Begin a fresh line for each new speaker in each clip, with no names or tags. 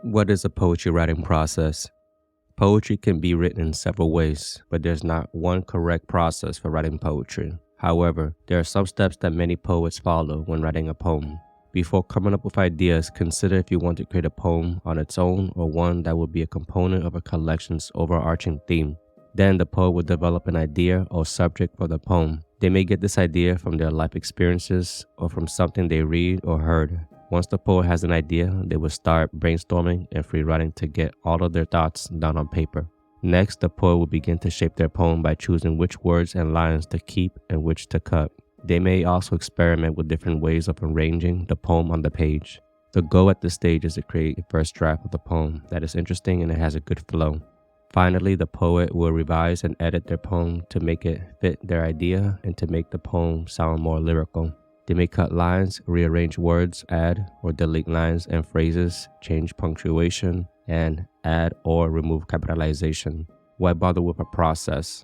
What is a poetry writing process? Poetry can be written in several ways, but there's not one correct process for writing poetry. However, there are some steps that many poets follow when writing a poem. Before coming up with ideas, consider if you want to create a poem on its own or one that will be a component of a collection's overarching theme. Then the poet will develop an idea or subject for the poem. They may get this idea from their life experiences or from something they read or heard. Once the poet has an idea, they will start brainstorming and free writing to get all of their thoughts down on paper. Next, the poet will begin to shape their poem by choosing which words and lines to keep and which to cut. They may also experiment with different ways of arranging the poem on the page. The goal at this stage is to create a first draft of the poem that is interesting and it has a good flow. Finally, the poet will revise and edit their poem to make it fit their idea and to make the poem sound more lyrical. They may cut lines, rearrange words, add or delete lines and phrases, change punctuation, and add or remove capitalization. Why bother with a process?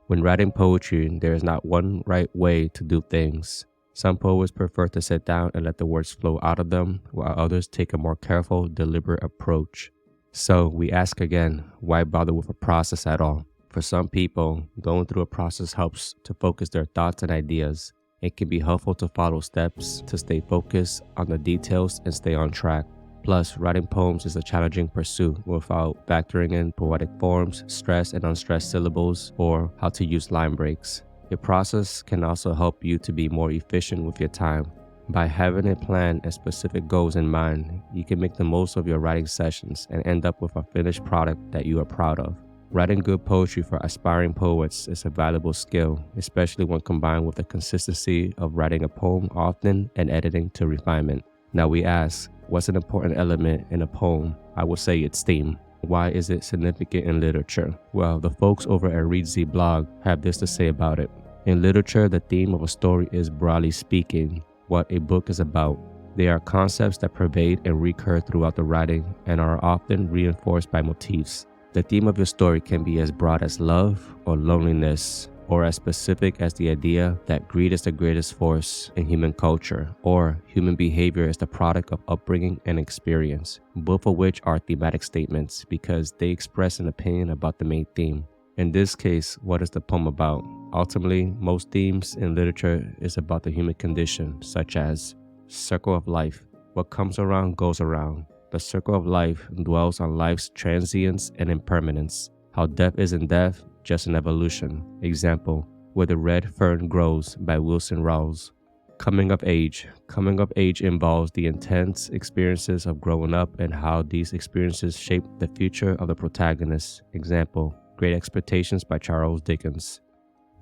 When writing poetry, there is not one right way to do things. Some poets prefer to sit down and let the words flow out of them, while others take a more careful, deliberate approach. So we ask again, why bother with a process at all? For some people, going through a process helps to focus their thoughts and ideas. It can be helpful to follow steps to stay focused on the details and stay on track. Plus, writing poems is a challenging pursuit without factoring in poetic forms, stressed and unstressed syllables, or how to use line breaks. Your process can also help you to be more efficient with your time. By having a plan and specific goals in mind, you can make the most of your writing sessions and end up with a finished product that you are proud of. Writing good poetry for aspiring poets is a valuable skill, especially when combined with the consistency of writing a poem often and editing to refinement. Now we ask, what's an important element in a poem? I would say its theme. Why is it significant in literature? Well, the folks over at ReadZ blog have this to say about it. In literature, the theme of a story is, broadly speaking, what a book is about. They are concepts that pervade and recur throughout the writing and are often reinforced by motifs. The theme of your story can be as broad as love or loneliness, or as specific as the idea that greed is the greatest force in human culture, or human behavior is the product of upbringing and experience, both of which are thematic statements because they express an opinion about the main theme. In this case, what is the poem about? Ultimately, most themes in literature is about the human condition, such as circle of life. What comes around goes around. The circle of life dwells on life's transience and impermanence. How death isn't death, just an evolution. Example, Where the Red Fern Grows by Wilson Rawls. Coming of age. Coming of age involves the intense experiences of growing up and how these experiences shape the future of the protagonist. Example, Great Expectations by Charles Dickens.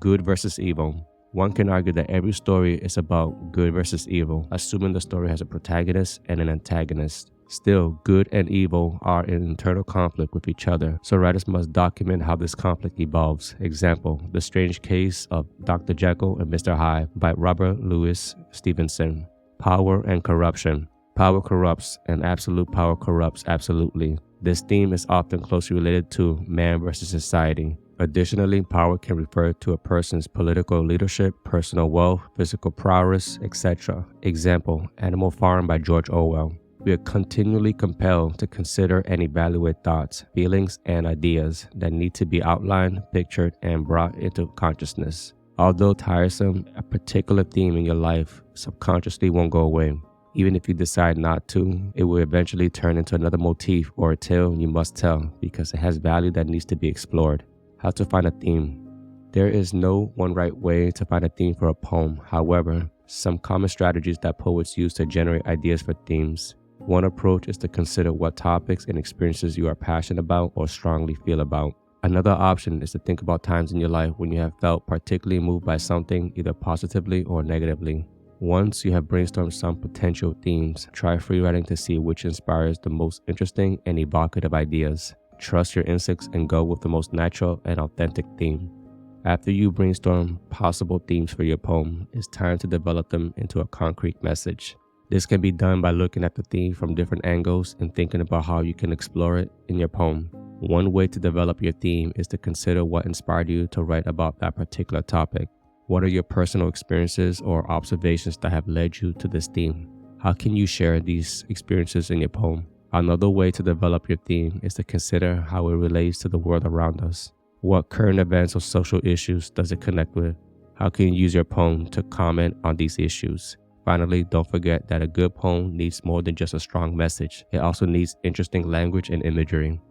Good versus evil. One can argue that every story is about good versus evil, assuming the story has a protagonist and an antagonist. Still, good and evil are in internal conflict with each other, so writers must document how this conflict evolves. Example, The Strange Case of Dr. Jekyll and Mr. Hyde by Robert Louis Stevenson. Power and corruption. Power corrupts, and absolute power corrupts absolutely. This theme is often closely related to man versus society. Additionally, power can refer to a person's political leadership, personal wealth, physical prowess, etc. Example, Animal Farm by George Orwell. We are continually compelled to consider and evaluate thoughts, feelings, and ideas that need to be outlined, pictured, and brought into consciousness. Although tiresome, a particular theme in your life subconsciously won't go away. Even if you decide not to, it will eventually turn into another motif or a tale you must tell because it has value that needs to be explored. How to find a theme. There is no one right way to find a theme for a poem. However, some common strategies that poets use to generate ideas for themes. One approach is to consider what topics and experiences you are passionate about or strongly feel about. Another option is to think about times in your life when you have felt particularly moved by something, either positively or negatively. Once you have brainstormed some potential themes, try free writing to see which inspires the most interesting and evocative ideas. Trust your instincts and go with the most natural and authentic theme. After you brainstorm possible themes for your poem, it's time to develop them into a concrete message. This can be done by looking at the theme from different angles and thinking about how you can explore it in your poem. One way to develop your theme is to consider what inspired you to write about that particular topic. What are your personal experiences or observations that have led you to this theme? How can you share these experiences in your poem? Another way to develop your theme is to consider how it relates to the world around us. What current events or social issues does it connect with? How can you use your poem to comment on these issues? Finally, don't forget that a good poem needs more than just a strong message. It also needs interesting language and imagery.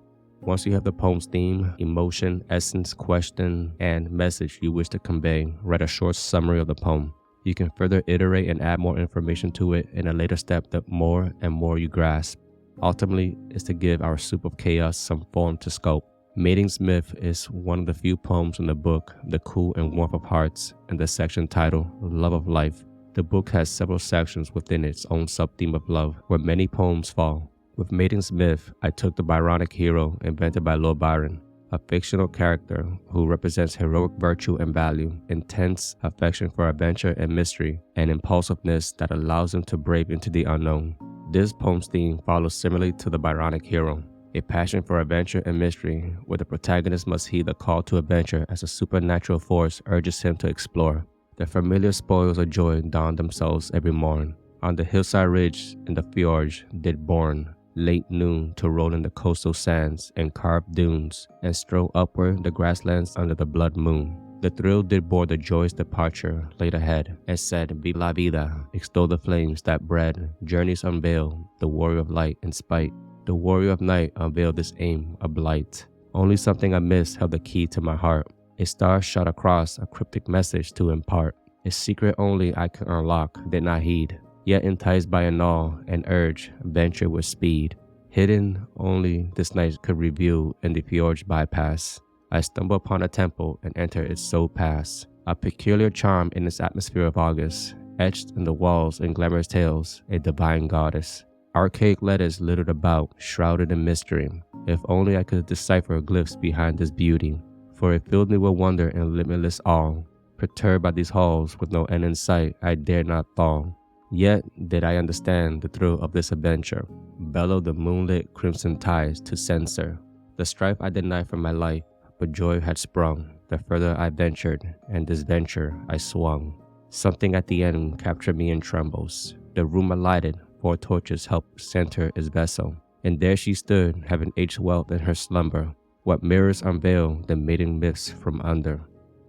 Once you have the poem's theme, emotion, essence, question, and message you wish to convey, write a short summary of the poem. You can further iterate and add more information to it in a later step the more and more you grasp. Ultimately, is to give our soup of chaos some form to sculpt. Mating's Myth is one of the few poems in the book, The Cool and Warmth of Hearts, in the section titled Love of Life. The book has several sections within its own sub-theme of love, where many poems fall. With Mating's Myth, I took the Byronic hero invented by Lord Byron, a fictional character who represents heroic virtue and value, intense affection for adventure and mystery, and impulsiveness that allows him to brave into the unknown. This poem's theme follows similarly to the Byronic hero, a passion for adventure and mystery, where the protagonist must heed the call to adventure as a supernatural force urges him to explore. The familiar spoils of joy dawn themselves every morn. On the hillside ridge in the fjords did born, late noon to roll in the coastal sands and carved dunes, and stroll upward the grasslands under the blood moon. The thrill did bore the joyous departure laid ahead, and said, Viva la vida, extol the flames that bred, journeys unveil, the warrior of light and spite. The warrior of night unveiled this aim of blight. Only something amiss held the key to my heart. A star shot across a cryptic message to impart. A secret only I could unlock, did not heed. Yet enticed by an awe and urge, venture with speed. Hidden only this night could reveal in the fjord's bypass. I stumble upon a temple and enter its soul pass. A peculiar charm in its atmosphere of August, etched in the walls in glamorous tales, a divine goddess. Archaic letters littered about, shrouded in mystery. If only I could decipher glyphs behind this beauty, for it filled me with wonder and limitless awe. Perturbed by these halls with no end in sight, I dared not thaw. Yet did I understand the thrill of this adventure, bellow the moonlit crimson tides to censor. The strife I denied from my life, but joy had sprung. The further I ventured, and this venture I swung. Something at the end captured me in trembles. The room alighted, 4 torches helped center its vessel, and there she stood, having aged wealth in her slumber. What mirrors unveil the mating myths from under.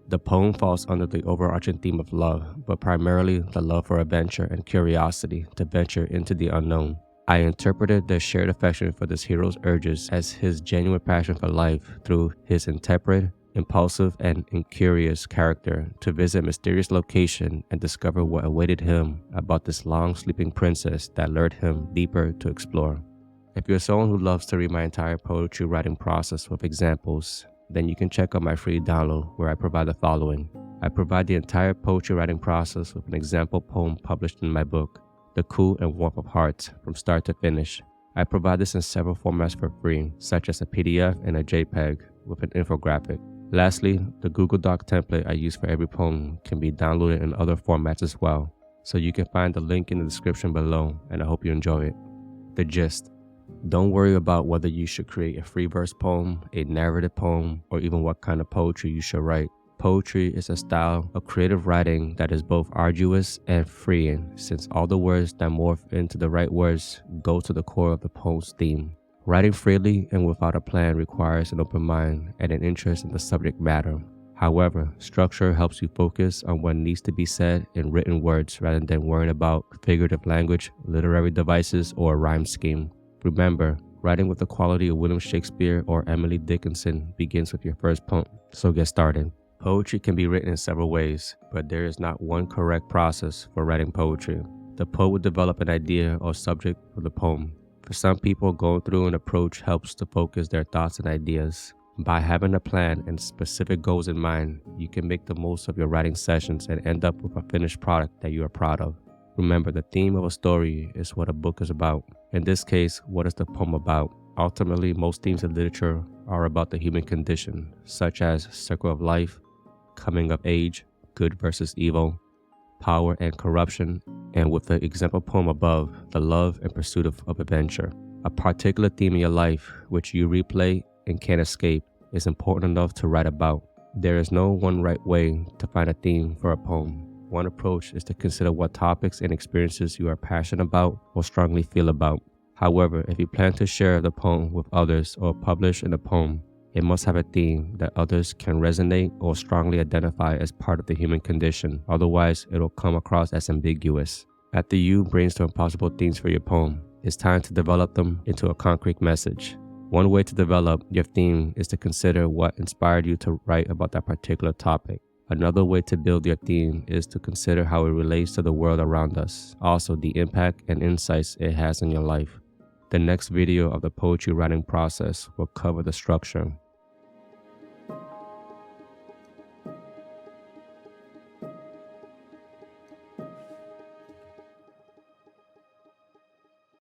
The poem falls under the overarching theme of love, but primarily the love for adventure and curiosity to venture into the unknown. I interpreted the shared affection for this hero's urges as his genuine passion for life through his intemperate, impulsive, and incurious character to visit a mysterious location and discover what awaited him about this long-sleeping princess that lured him deeper to explore. If you're someone who loves to read my entire poetry writing process with examples, then you can check out my free download where I provide the following. I provide the entire poetry writing process with an example poem published in my book, The Cool and Warmth of Hearts, from start to finish. I provide this in several formats for free, such as a PDF and a JPEG with an infographic. Lastly, the Google Doc template I use for every poem can be downloaded in other formats as well, so you can find the link in the description below, and I hope you enjoy it. The gist. Don't worry about whether you should create a free verse poem, a narrative poem, or even what kind of poetry you should write. Poetry is a style of creative writing that is both arduous and freeing, since all the words that morph into the right words go to the core of the poem's theme. Writing freely and without a plan requires an open mind and an interest in the subject matter. However, structure helps you focus on what needs to be said in written words rather than worrying about figurative language, literary devices, or a rhyme scheme. Remember, writing with the quality of William Shakespeare or Emily Dickinson begins with your first poem, so get started. Poetry can be written in several ways, but there is not one correct process for writing poetry. The poet will develop an idea or subject for the poem. For some people, going through an approach helps to focus their thoughts and ideas. By having a plan and specific goals in mind, you can make the most of your writing sessions and end up with a finished product that you are proud of. Remember, the theme of a story is what a book is about. In this case, what is the poem about? Ultimately, most themes in literature are about the human condition, such as circle of life, coming of age, good versus evil, power and corruption, and with the example poem above, the love and pursuit of adventure. A particular theme in your life, which you replay and can't escape, is important enough to write about. There is no one right way to find a theme for a poem. One approach is to consider what topics and experiences you are passionate about or strongly feel about. However, if you plan to share the poem with others or publish in a poem, it must have a theme that others can resonate or strongly identify as part of the human condition. Otherwise, it'll come across as ambiguous. After you brainstorm possible themes for your poem, it's time to develop them into a concrete message. One way to develop your theme is to consider what inspired you to write about that particular topic. Another way to build your theme is to consider how it relates to the world around us, also the impact and insights it has in your life. The next video of the poetry writing process will cover the structure,